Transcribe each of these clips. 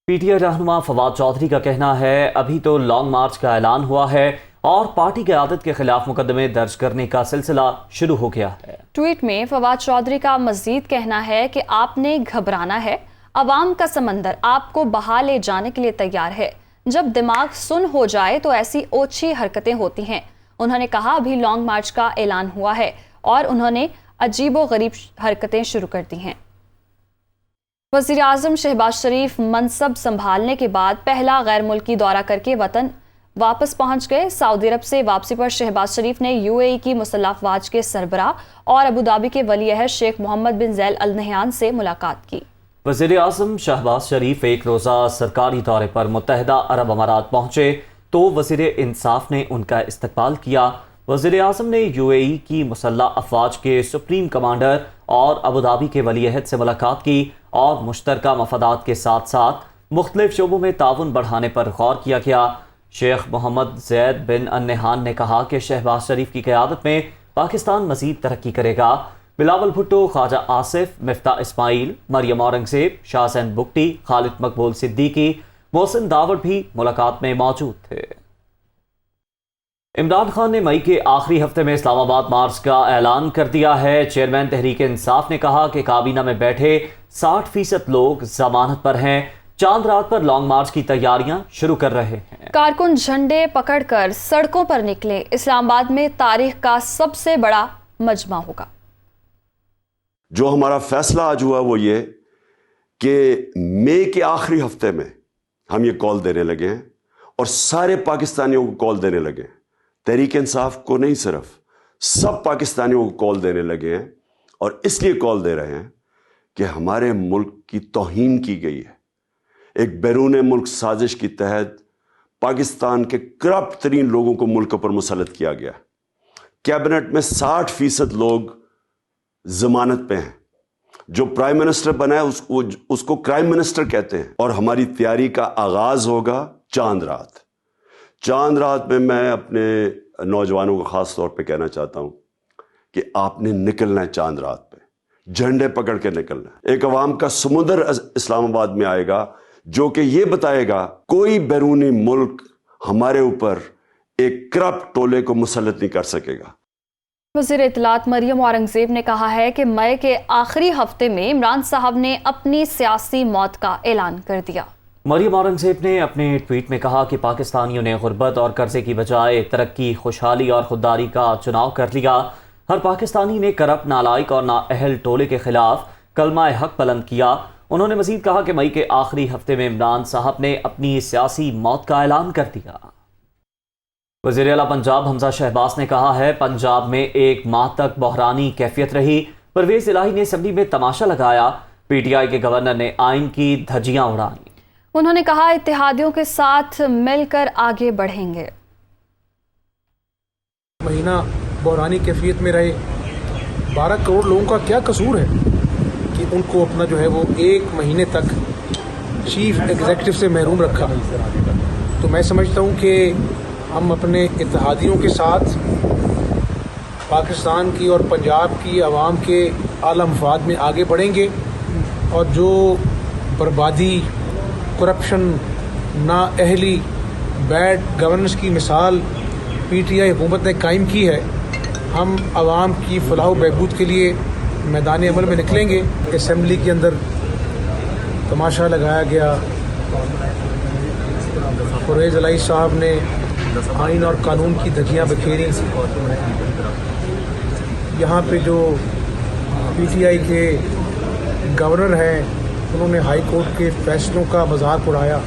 P T I رہنما فواد چودھری کا کہنا ہے ابھی تو لانگ مارچ کا اعلان ہوا ہے اور پارٹی قیادت کے خلاف مقدمے درج کرنے کا سلسلہ شروع ہو گیا ہے۔ ٹویٹ میں فواد چودھری کا مزید کہنا ہے کہ آپ نے گھبرانا ہے، عوام کا سمندر آپ کو بہا لے جانے کے لیے تیار ہے، جب دماغ سن ہو جائے تو ایسی اوچھی حرکتیں ہوتی ہیں۔ انہوں نے کہا ابھی لانگ مارچ کا اعلان ہوا ہے اور انہوں نے عجیب و غریب حرکتیں شروع کر دی ہیں۔ وزیر اعظم شہباز شریف منصب سنبھالنے کے بعد پہلا غیر ملکی دورہ کر کے وطن واپس پہنچ گئے۔ سعودی عرب سے واپسی پر شہباز شریف نے یو اے ای کی مسلح افواج کے سربراہ اور ابوظہبی کے ولی عہد شیخ محمد بن زاید ال نہیان سے ملاقات کی۔ وزیر اعظم شہباز شریف ایک روزہ سرکاری دورے پر متحدہ عرب امارات پہنچے تو وزیر انصاف نے ان کا استقبال کیا۔ وزیر اعظم نے یو اے ای کی مسلح افواج کے سپریم کمانڈر اور ابوظہبی کے ولی عہد سے ملاقات کی اور مشترکہ مفادات کے ساتھ ساتھ مختلف شعبوں میں تعاون بڑھانے پر غور کیا گیا۔ شیخ محمد زید بن ال نہیان نے کہا کہ شہباز شریف کی قیادت میں پاکستان مزید ترقی کرے گا۔ بلاول بھٹو، خواجہ آصف، مفتاح اسماعیل، مریم اورنگزیب، شاہ حسین بگٹی، خالد مقبول صدیقی، محسن داوڑ بھی ملاقات میں موجود تھے۔ عمران خان نے مئی کے آخری ہفتے میں اسلام آباد مارچ کا اعلان کر دیا ہے۔ چیئرمین تحریک انصاف نے کہا کہ کابینہ میں بیٹھے 60% لوگ ضمانت پر ہیں۔ چاند رات پر لانگ مارچ کی تیاریاں شروع کر رہے ہیں۔ کارکن جھنڈے پکڑ کر سڑکوں پر نکلے، اسلام آباد میں تاریخ کا سب سے بڑا مجمع ہوگا۔ جو ہمارا فیصلہ آج ہوا وہ یہ کہ مئی کے آخری ہفتے میں ہم یہ کال دینے لگے ہیں اور سارے پاکستانیوں کو کال دینے لگے ہیں، تحریک انصاف کو نہیں، صرف سب پاکستانیوں کو کال دینے لگے ہیں، اور اس لیے کال دے رہے ہیں کہ ہمارے ملک کی توہین کی گئی ہے۔ ایک بیرون ملک سازش کے تحت پاکستان کے کرپٹ ترین لوگوں کو ملک پر مسلط کیا گیا۔ کیبنٹ میں 60% لوگ ضمانت پہ ہیں۔ جو پرائم منسٹر بنا ہے اس کو کرائم منسٹر کہتے ہیں، اور ہماری تیاری کا آغاز ہوگا چاند رات۔ چاند رات میں میں اپنے نوجوانوں کو خاص طور پہ کہنا چاہتا ہوں کہ آپ نے نکلنا ہے، چاند رات پہ جھنڈے پکڑ کے نکلنا ہے۔ ایک عوام کا سمندر اسلام آباد میں آئے گا جو کہ یہ بتائے گا کوئی بیرونی ملک ہمارے اوپر ایک کرپٹ ٹولے کو مسلط نہیں کر سکے گا۔ وزیر اطلاعات مریم اورنگزیب نے کہا ہے کہ مئی کے آخری ہفتے میں عمران صاحب نے اپنی سیاسی موت کا اعلان کر دیا۔ مریم اورنگزیب نے اپنے ٹویٹ میں کہا کہ پاکستانیوں نے غربت اور قرضے کی بجائے ترقی، خوشحالی اور خودداری کا چناؤ کر لیا۔ ہر پاکستانی نے کرپٹ، نالائق اور نااہل ٹولے کے خلاف کلمہ حق بلند کیا۔ انہوں نے مزید کہا کہ مئی کے آخری ہفتے میں عمران صاحب نے اپنی سیاسی موت کا اعلان کر دیا۔ وزیر اعلیٰ پنجاب حمزہ شہباز نے کہا ہے پنجاب میں ایک ماہ تک بحرانی کیفیت رہی، پرویز الہی نے اسمبلی میں تماشا لگایا، پی ٹی آئی کے گورنر نے آئین کی دھجیاں اڑائیں۔ انہوں نے کہا اتحادیوں کے ساتھ مل کر آگے بڑھیں گے۔ مہینہ بحرانی کیفیت میں رہے، 12 کروڑ لوگوں کا کیا قصور ہے کہ ان کو اپنا جو ہے وہ ایک مہینے تک چیف ایگزیکٹو سے محروم رکھا۔ تو میں سمجھتا ہوں کہ ہم اپنے اتحادیوں کے ساتھ پاکستان کی اور پنجاب کی عوام کے اعلیٰ مفاد میں آگے بڑھیں گے، اور جو بربادی، کرپشن، نااہلی، بیڈ گورننس کی مثال پی ٹی آئی حکومت نے قائم کی ہے، ہم عوام کی فلاح و بہبود کے لیے میدان عمل میں نکلیں گے۔ اسمبلی کے اندر تماشا لگایا گیا، پرویز الہی صاحب نے آئین اور قانون کی دھجیاں بکھیری، یہاں پہ جو پی ٹی آئی کے گورنر ہیں انہوں نے ہائی کورٹ کے فیصلوں کا مذاق اڑایا۔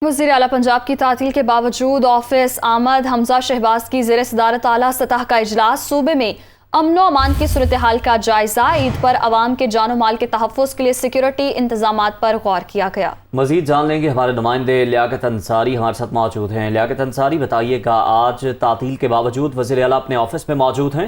وزیر اعلیٰ پنجاب کی تعطیل کے باوجود آفس آمد حمزہ شہباز کی زیر صدارت اعلیٰ سطح کا اجلاس۔ صوبے میں امن و امان کی صورتحال کا جائزہ، عید پر عوام کے جان و مال کے تحفظ کے لیے سیکیورٹی انتظامات پر غور کیا گیا۔ مزید جان لیں گے، ہمارے نمائندے لیاقت انصاری ہمارے ساتھ موجود ہیں۔ لیاقت انصاری، بتائیے گا آج تعطیل کے باوجود وزیر اعلیٰ اپنے آفس میں موجود ہیں؟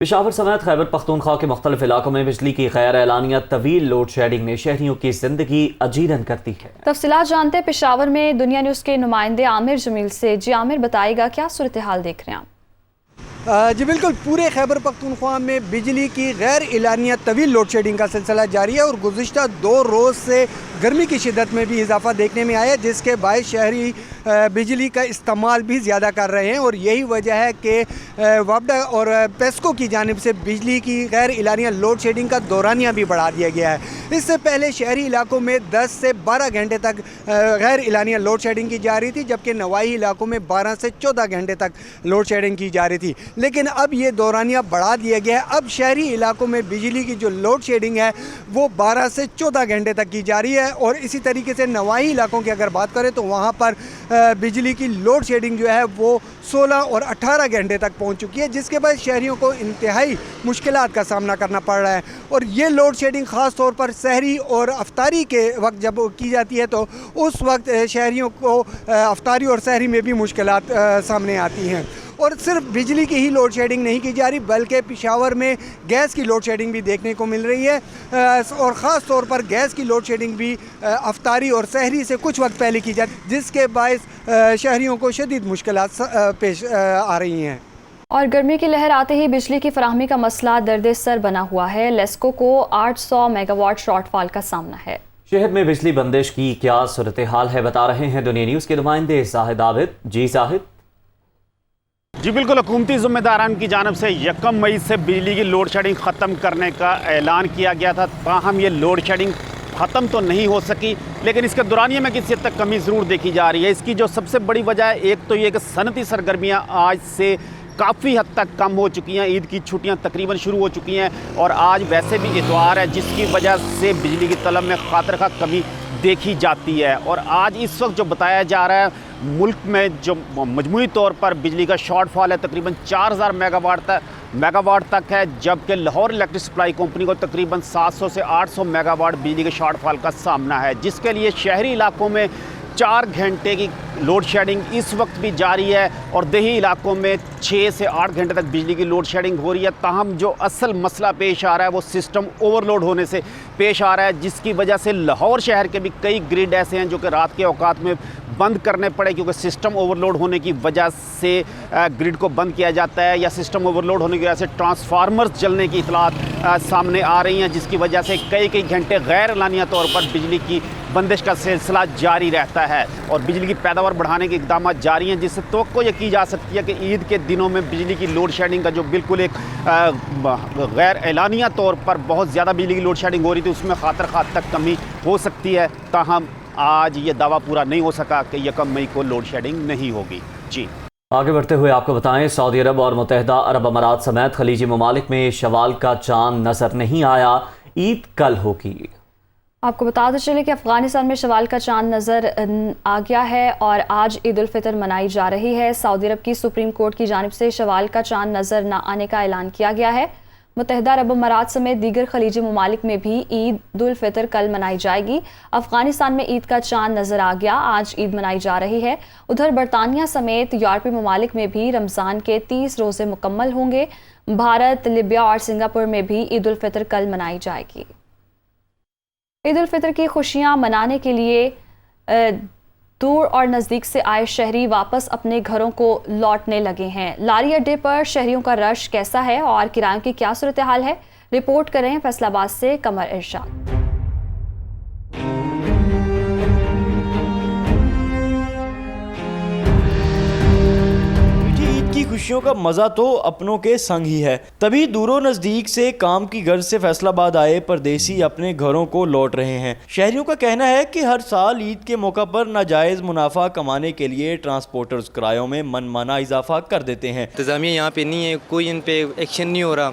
پشاور سمیت خیبر پختونخوا کے مختلف علاقوں میں بجلی کی غیر اعلانیہ طویل لوڈ شیڈنگ نے شہریوں کی زندگی اجیرن کر دی ہے۔ تفصیلات جانتے ہیں پشاور میں دنیا نیوز کے نمائندے عامر جمیل سے۔ جی عامر، بتائے گا کیا صورتحال دیکھ رہے ہیں آپ؟ جی بالکل، پورے خیبر پختونخوا میں بجلی کی غیر اعلانیہ طویل لوڈ شیڈنگ کا سلسلہ جاری ہے اور گزشتہ 2 روز سے گرمی کی شدت میں بھی اضافہ دیکھنے میں آیا، جس کے باعث شہری بجلی کا استعمال بھی زیادہ کر رہے ہیں، اور یہی وجہ ہے کہ وابڈا اور پیسکو کی جانب سے بجلی کی غیر اعلانیہ لوڈ شیڈنگ کا دورانیہ بھی بڑھا دیا گیا ہے۔ اس سے پہلے شہری علاقوں میں 10 سے 12 گھنٹے تک غیر اعلانیہ لوڈ شیڈنگ کی جا رہی تھی، جبکہ نواحی علاقوں میں 12 سے 14 گھنٹے تک لوڈ شیڈنگ کی جا رہی تھی، لیکن اب یہ دورانیہ بڑھا دیا گیا ہے۔ اب شہری علاقوں میں بجلی کی جو لوڈ شیڈنگ ہے وہ 12 سے 14 گھنٹے تک کی جا رہی ہے، اور اسی طریقے سے نواحی علاقوں کی اگر بات کریں تو وہاں پر بجلی کی لوڈ شیڈنگ جو ہے وہ 16 اور 18 گھنٹے تک پہنچ چکی ہے، جس کے بعد شہریوں کو انتہائی مشکلات کا سامنا کرنا پڑ رہا ہے۔ اور یہ لوڈ شیڈنگ خاص طور پر سحری اور افطاری کے وقت جب کی جاتی ہے تو اس وقت شہریوں کو افطاری اور سحری میں بھی مشکلات سامنے آتی ہیں۔ اور صرف بجلی کی ہی لوڈ شیڈنگ نہیں کی جا رہی، بلکہ پشاور میں گیس کی لوڈ شیڈنگ بھی دیکھنے کو مل رہی ہے، اور خاص طور پر گیس کی لوڈ شیڈنگ بھی افطاری اور سحری سے کچھ وقت پہلے کی جاتی، جس کے باعث شہریوں کو شدید مشکلات پیش آ رہی ہیں۔ اور گرمی کی لہر آتے ہی بجلی کی فراہمی کا مسئلہ درد سر بنا ہوا ہے۔ لیسکو کو 800 میگا واٹ شارٹ فال کا سامنا ہے۔ شہر میں بجلی بندش کی کیا صورتحال ہے، بتا رہے ہیں دنیا نیوز کے نمائندے زاہد عابد۔ جی زاہد۔ جی بالکل، حکومتی ذمہ داران کی جانب سے 1 مئی سے بجلی کی لوڈ شیڈنگ ختم کرنے کا اعلان کیا گیا تھا، تاہم یہ لوڈ شیڈنگ ختم تو نہیں ہو سکی، لیکن اس کے دورانیے میں کسی حد تک کمی ضرور دیکھی جا رہی ہے۔ اس کی جو سب سے بڑی وجہ ہے، ایک تو یہ کہ صنعتی سرگرمیاں آج سے کافی حد تک کم ہو چکی ہیں، عید کی چھٹیاں تقریباً شروع ہو چکی ہیں، اور آج ویسے بھی اتوار ہے، جس کی وجہ سے بجلی کی طلب میں خاطر خواہ کمی دیکھی جاتی ہے۔ اور آج اس وقت جو بتایا جا رہا ہے، ملک میں جو مجموعی طور پر بجلی کا شارٹ فال ہے تقریباً 4000 میگا واٹ تک ہے، جبکہ لاہور الیکٹرک سپلائی کمپنی کو تقریباً 700 سے 800 میگا واٹ بجلی کے شارٹ فال کا سامنا ہے، جس کے لیے شہری علاقوں میں 4 گھنٹے کی لوڈ شیڈنگ اس وقت بھی جاری ہے، اور دیہی علاقوں میں 6 سے 8 گھنٹے تک بجلی کی لوڈ شیڈنگ ہو رہی ہے۔ تاہم جو اصل مسئلہ پیش آ رہا ہے وہ سسٹم اوور لوڈ ہونے سے پیش آ رہا ہے، جس کی وجہ سے لاہور شہر کے بھی کئی گریڈ ایسے ہیں جو کہ رات کے اوقات میں بند کرنے پڑے، کیونکہ سسٹم اوور لوڈ ہونے کی وجہ سے گرڈ کو بند کیا جاتا ہے، یا سسٹم اوور لوڈ ہونے کی وجہ سے ٹرانسفارمرز جلنے کی اطلاعات سامنے آ رہی ہیں، جس کی وجہ سے کئی گھنٹے غیر اعلانیہ طور پر بجلی کی بندش کا سلسلہ جاری رہتا ہے، اور بجلی کی پیداوار بڑھانے کے اقدامات جاری ہیں، جس سے توقع یہ کی جا سکتی ہے کہ عید کے دنوں میں بجلی کی لوڈ شیڈنگ کا جو بالکل ایک غیر اعلانیہ طور پر بہت زیادہ بجلی کی لوڈ شیڈنگ ہو رہی تھی، اس میں خاطر خواہ تک کمی ہو سکتی ہے۔ تاہم آج یہ دعویٰ پورا نہیں ہو سکا کہ 1 مئی کو لوڈ شیڈنگ نہیں ہوگی۔ جی آگے بڑھتے ہوئے آپ کو بتائیں، سعودی عرب اور متحدہ عرب امارات سمیت خلیجی ممالک میں شوال کا چاند نظر نہیں آیا، عید کل ہوگی۔ آپ کو بتاتے چلے کہ افغانستان میں شوال کا چاند نظر آ گیا ہے اور آج عید الفطر منائی جا رہی ہے۔ سعودی عرب کی سپریم کورٹ کی جانب سے شوال کا چاند نظر نہ آنے کا اعلان کیا گیا ہے۔ متحدہ عرب امارات سمیت دیگر خلیجی ممالک میں بھی عید الفطر کل منائی جائے گی۔ افغانستان میں عید کا چاند نظر آ گیا، آج عید منائی جا رہی ہے۔ ادھر برطانیہ سمیت یورپی ممالک میں بھی رمضان کے 30 روزے مکمل ہوں گے۔ بھارت، لیبیا اور سنگاپور میں بھی عید الفطر کل منائی جائے گی۔ عید الفطر کی خوشیاں منانے کے لیے دور اور نزدیک سے آئے شہری واپس اپنے گھروں کو لوٹنے لگے ہیں۔ لاری اڈے پر شہریوں کا رش کیسا ہے اور کرایوں کی کیا صورتحال ہے، رپورٹ کر رہے ہیں فیصل آباد سے قمر ارشاد۔ کی خوشیوں کا مزہ تو اپنوں کے سنگ ہی ہے، تبھی دور و نزدیک سے کام کی غرض سے فیصل آباد آئے پردیسی اپنے گھروں کو لوٹ رہے ہیں۔ شہریوں کا کہنا ہے کہ ہر سال عید کے موقع پر ناجائز منافع کمانے کے لیے ٹرانسپورٹرز کرایوں میں من مانا اضافہ کر دیتے ہیں۔ انتظامیہ یہاں پہ نہیں ہے، کوئی ان پہ ایکشن نہیں ہو رہا،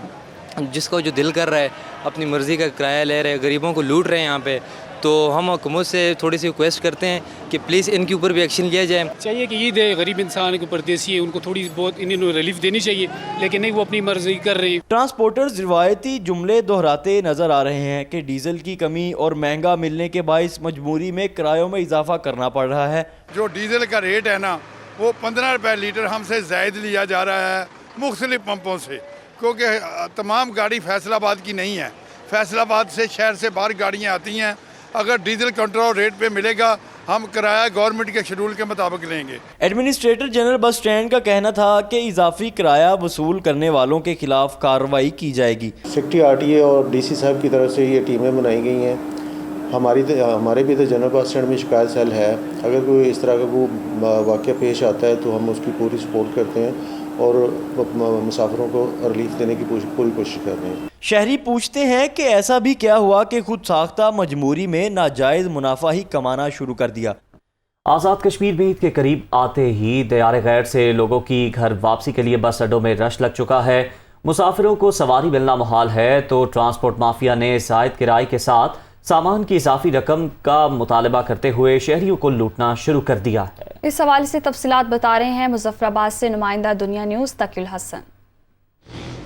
جس کو جو دل کر رہا ہے اپنی مرضی کا کرایہ لے رہے ہیں، غریبوں کو لوٹ رہے ہیں یہاں پہ۔ تو ہم حکومت سے تھوڑی سی ریکویسٹ کرتے ہیں کہ پلیز ان کے اوپر بھی ایکشن لیا جائے۔ چاہیے کہ عید ہے، غریب انسان کے پردیسی ہے، ان کو تھوڑی بہت انہیں ریلیف دینی چاہیے، لیکن نہیں، وہ اپنی مرضی کر رہے ہیں۔ ٹرانسپورٹرز روایتی جملے دہراتے نظر آ رہے ہیں کہ ڈیزل کی کمی اور مہنگا ملنے کے باعث مجبوری میں کرایوں میں اضافہ کرنا پڑ رہا ہے۔ جو ڈیزل کا ریٹ ہے نا، وہ 15 روپے لیٹر ہم سے زائد لیا جا رہا ہے مختلف پمپوں سے۔ کیونکہ تمام گاڑی فیصل آباد کی نہیں ہے. فیصل آباد سے شہر سے باہر گاڑیاں آتی ہیں. اگر ڈیزل کنٹرول ریٹ پہ ملے گا ہم کرایہ گورنمنٹ کے شیڈول کے مطابق لیں گے. ایڈمنسٹریٹر جنرل بس اسٹینڈ کا کہنا تھا کہ اضافی کرایہ وصول کرنے والوں کے خلاف کارروائی کی جائے گی. سیکٹری RTA اور DC صاحب کی طرف سے یہ ٹیمیں بنائی گئی ہیں. ہمارے بھی تو جنرل بس اسٹینڈ میں شکایت سیل ہے. اگر کوئی اس طرح کا کوئی واقعہ پیش آتا ہے تو ہم اس کی پوری سپورٹ کرتے ہیں اور مسافروں کو ریلیف دینے کی پوری کوشش کر رہے ہیں. شہری پوچھتے ہیں کہ ایسا بھی کیا ہوا کہ خود ساختہ مجموعی میں ناجائز منافع ہی کمانا شروع کر دیا. آزاد کشمیر میں عید کے قریب آتے ہی دیار غیر سے لوگوں کی گھر واپسی کے لیے بس اڈوں میں رش لگ چکا ہے. مسافروں کو سواری ملنا محال ہے تو ٹرانسپورٹ مافیا نے زائد کرائے کے ساتھ سامان کی اضافی رقم کا مطالبہ کرتے ہوئے شہریوں کو لوٹنا شروع کر دیا ہے. اس حوالے سے تفصیلات بتا رہے ہیں مظفر آباد سے نمائندہ دنیا نیوز تقی الحسن.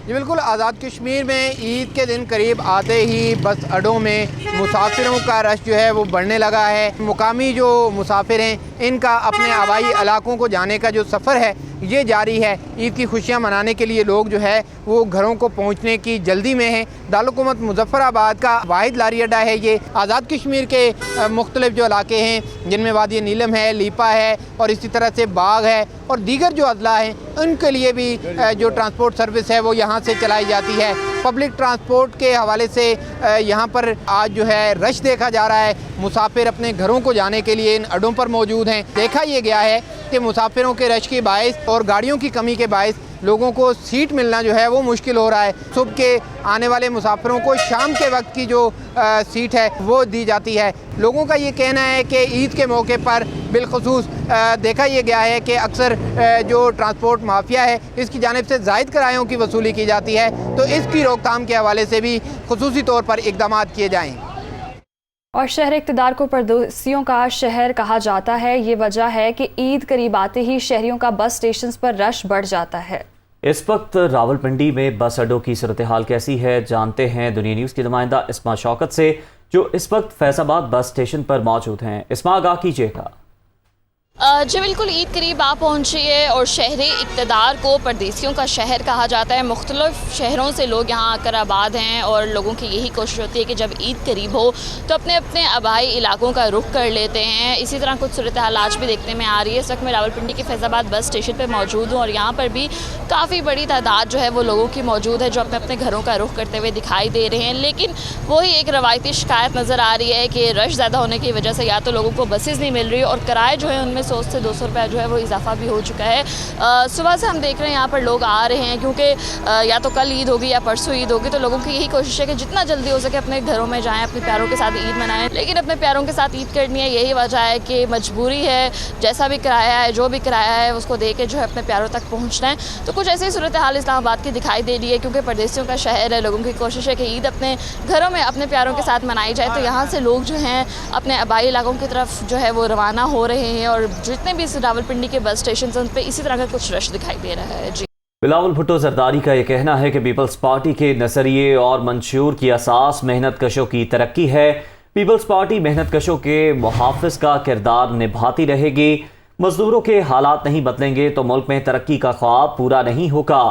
جی بالکل، آزاد کشمیر میں عید کے دن قریب آتے ہی بس اڈوں میں مسافروں کا رش جو ہے وہ بڑھنے لگا ہے. مقامی جو مسافر ہیں ان کا اپنے آبائی علاقوں کو جانے کا جو سفر ہے یہ جاری ہے. عید کی خوشیاں منانے کے لیے لوگ جو ہے وہ گھروں کو پہنچنے کی جلدی میں ہیں. دارالحکومت مظفر آباد کا واحد لاری اڈا ہے یہ. آزاد کشمیر کے مختلف جو علاقے ہیں جن میں وادی نیلم ہے، لیپا ہے اور اسی طرح سے باغ ہے اور دیگر جو اضلاع ہیں ان کے لیے بھی جو ٹرانسپورٹ سروس ہے وہ یہاں سے چلائی جاتی ہے. پبلک ٹرانسپورٹ کے حوالے سے یہاں پر آج جو ہے رش دیکھا جا رہا ہے. مسافر اپنے گھروں کو جانے کے لیے ان اڈوں پر موجود ہیں. دیکھا یہ گیا ہے کہ مسافروں کے رش کے باعث اور گاڑیوں کی کمی کے باعث لوگوں کو سیٹ ملنا جو ہے وہ مشکل ہو رہا ہے. صبح کے آنے والے مسافروں کو شام کے وقت کی جو سیٹ ہے وہ دی جاتی ہے. لوگوں کا یہ کہنا ہے کہ عید کے موقع پر بالخصوص دیکھا یہ گیا ہے کہ اکثر جو ٹرانسپورٹ مافیا ہے اس کی جانب سے زائد کرایوں کی وصولی کی جاتی ہے تو اس کی روک تھام کے حوالے سے بھی خصوصی طور پر اقدامات کیے جائیں. اور شہر اقتدار کو پردیسیوں کا شہر کہا جاتا ہے. یہ وجہ ہے کہ عید قریب آتے ہی شہریوں کا بس اسٹیشنز پر رش بڑھ جاتا ہے. اس وقت راولپنڈی میں بس اڈوں کی صورتحال کیسی ہے جانتے ہیں دنیا نیوز کی نمائندہ اسما شوکت سے جو اس وقت فیض آباد بس اسٹیشن پر موجود ہیں. اسما آگاہ کیجیے گا. جی بالکل، عید قریب آ پہنچی ہے اور شہر اقتدار کو پردیسیوں کا شہر کہا جاتا ہے. مختلف شہروں سے لوگ یہاں آ کر آباد ہیں اور لوگوں کی یہی کوشش ہوتی ہے کہ جب عید قریب ہو تو اپنے اپنے آبائی علاقوں کا رخ کر لیتے ہیں. اسی طرح کچھ صورتحال آج بھی دیکھنے میں آ رہی ہے. اس وقت میں راولپنڈی کے فیض آباد بس اسٹیشن پہ موجود ہوں اور یہاں پر بھی کافی بڑی تعداد جو ہے وہ لوگوں کی موجود ہے جو اپنے اپنے گھروں کا رخ کرتے ہوئے دکھائی دے رہے ہیں. لیکن وہی ایک روایتی شکایت نظر آ رہی ہے کہ رش زیادہ ہونے کی وجہ سے یا تو لوگوں کو بسز نہیں مل رہی اور کرائے جو ہے ان میں 100 سے 200 روپے جو ہے وہ اضافہ بھی ہو چکا ہے. صبح سے ہم دیکھ رہے ہیں یہاں پر لوگ آ رہے ہیں کیونکہ یا تو کل عید ہوگی یا پرسوں عید ہوگی تو لوگوں کی یہی کوشش ہے کہ جتنا جلدی ہو سکے اپنے گھروں میں جائیں، اپنے پیاروں کے ساتھ عید منائیں. لیکن اپنے پیاروں کے ساتھ عید کرنی ہے یہی وجہ ہے کہ مجبوری ہے. جیسا بھی کرایہ ہے، جو بھی کرایہ ہے اس کو دے کے جو ہے اپنے پیاروں تک پہنچنا ہے. تو کچھ ایسی صورتحال اسلام آباد کی دکھائی دے رہی ہے کیونکہ پردیسیوں کا شہر ہے. لوگوں کی کوشش ہے کہ عید اپنے گھروں میں اپنے پیاروں کے ساتھ منائی جائے. تو یہاں سے لوگ جو ہیں اپنے آبائی علاقوں کی طرف جو ہے وہ روانہ ہو رہے ہیں اور جتنے بھی راولپنڈی کے بس اسٹیشن ان پہ اسی طرح کا کچھ رش دکھائی دے رہا ہے. جی بلاول بھٹو زرداری کا یہ کہنا ہے کہ پیپلز پارٹی کے نظریے اور منشور کی اساس محنت کشوں کی ترقی ہے. پیپلز پارٹی محنت کشوں کے محافظ کا کردار نبھاتی رہے گی. مزدوروں کے حالات نہیں بدلیں گے تو ملک میں ترقی کا خواب پورا نہیں ہوگا.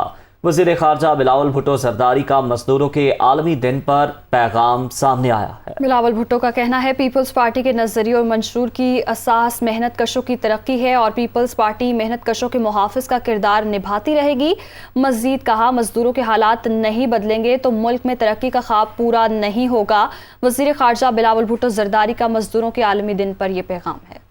وزیر خارجہ بلاول بھٹو زرداری کا مزدوروں کے عالمی دن پر پیغام سامنے آیا ہے. بلاول بھٹو کا کہنا ہے پیپلز پارٹی کے نظریے اور منشور کی اساس محنت کشوں کی ترقی ہے اور پیپلز پارٹی محنت کشوں کے محافظ کا کردار نبھاتی رہے گی. مزید کہا مزدوروں کے حالات نہیں بدلیں گے تو ملک میں ترقی کا خواب پورا نہیں ہوگا. وزیر خارجہ بلاول بھٹو زرداری کا مزدوروں کے عالمی دن پر یہ پیغام ہے.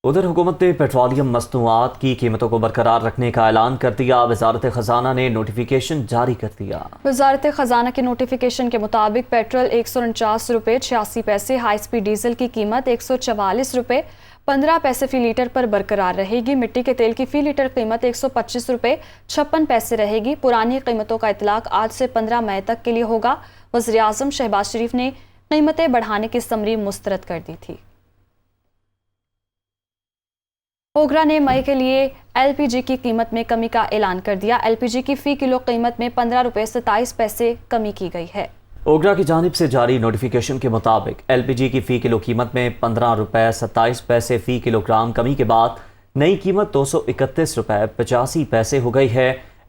ادھر حکومت نے پیٹرولیم مصنوعات کی قیمتوں کو برقرار رکھنے کا اعلان کر دیا. وزارت خزانہ نے نوٹیفیکیشن جاری کر دیا. وزارت خزانہ کے نوٹیفیکیشن کے مطابق پیٹرول 149 روپے 86 پیسے، ہائی سپیڈ ڈیزل کی قیمت 144 روپے 15 پیسے فی لیٹر پر برقرار رہے گی. مٹی کے تیل کی فی لیٹر قیمت 125 روپے 56 پیسے رہے گی. پرانی قیمتوں کا اطلاق آج سے 15 مئی تک کے لیے ہوگا. وزیر اعظم شہباز شریف نے قیمتیں بڑھانے کی سمری مسترد کر دی تھی. اوگرا نے مئی کے لیے ایل پی جی کی قیمت میں کمی کا اعلان کر دیا. ایل پی جی کی فی کلو قیمت میں 15 روپے 27 پیسے کمی کی گئی ہے. اوگرا کی جانب سے جاری نوٹیفیکیشن کے مطابق ایل پی جی کی فی کلو قیمت میں 15 روپے 27 پیسے فی کلو گرام کمی کے بعد نئی قیمت 231 روپے 85 پیسے ہو گئی ہے.